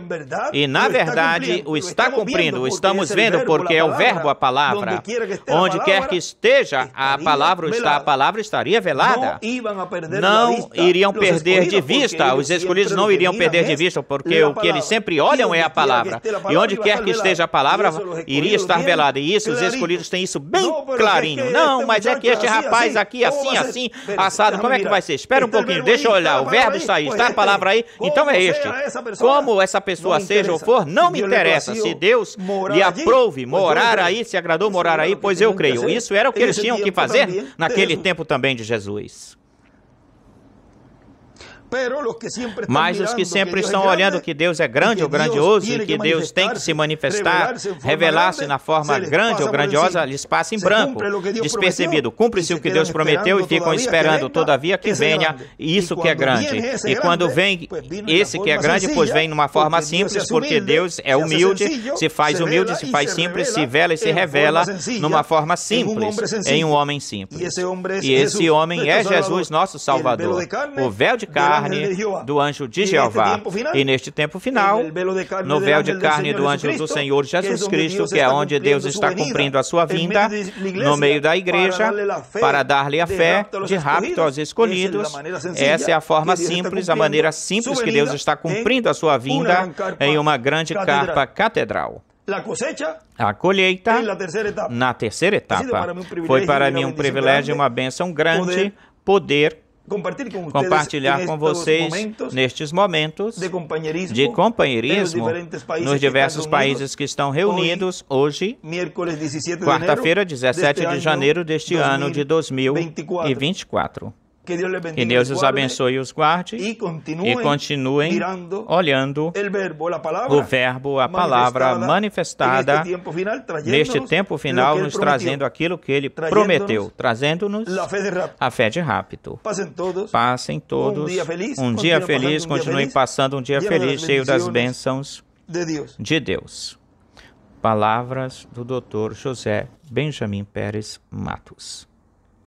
[SPEAKER 1] E, na verdade, o está cumprindo, o estamos vendo, porque é o verbo, a palavra. Onde quer que esteja a palavra estaria velada. Não iriam perder de vista, os escolhidos não iriam perder de vista, porque o que eles sempre olham é a palavra. E onde quer que esteja a palavra, iria estar velada. E isso, os escolhidos têm isso bem clarinho. Não, mas é que este rapaz aqui, assim, assado, como é que vai ser? Espera um pouquinho, deixa eu olhar, o verbo está aí, está a palavra aí, então é este. Como essa pessoa seja ou for, não me interessa. Se Deus lhe aprove morar aí, se agradou morar aí, pois eu creio. Isso era o que eles tinham que fazer naquele tempo também de Jesus. Mas os que sempre estão olhando que Deus é grande ou grandioso e que Deus tem que se manifestar, revelar-se na forma grande ou grandiosa, lhes passa em branco, despercebido. Cumpre-se o que Deus prometeu e ficam esperando, todavia, que venha isso que é grande. E quando vem esse que é grande, pois vem numa forma simples, porque Deus é humilde, se faz simples, se vela e se revela numa forma simples, em um homem simples. E esse homem é Jesus, nosso Salvador, o véu de carne do anjo de Jeová. E neste tempo final, no véu de carne do anjo do Senhor Jesus Cristo, que é onde Deus está cumprindo a sua vinda, no meio da igreja, para dar-lhe a fé de rapto aos escolhidos. Essa é a forma simples, a maneira simples que Deus está cumprindo a sua vinda em uma grande carpa catedral. A colheita, na terceira etapa, foi para mim um privilégio e uma bênção grande poder compartilhar com vocês nestes momentos de companheirismo nos diversos países que estão reunidos hoje, quarta-feira, 17 de janeiro deste ano de 2024. Que Deus os abençoe e os guarde e continuem olhando o verbo, a palavra manifestada neste tempo final, nos trazendo aquilo que Ele prometeu, trazendo-nos a fé de rapto. Passem todos um dia feliz, continuem passando um dia feliz, cheio das bênçãos de Deus. Palavras do Dr. José Benjamin Pérez Matos.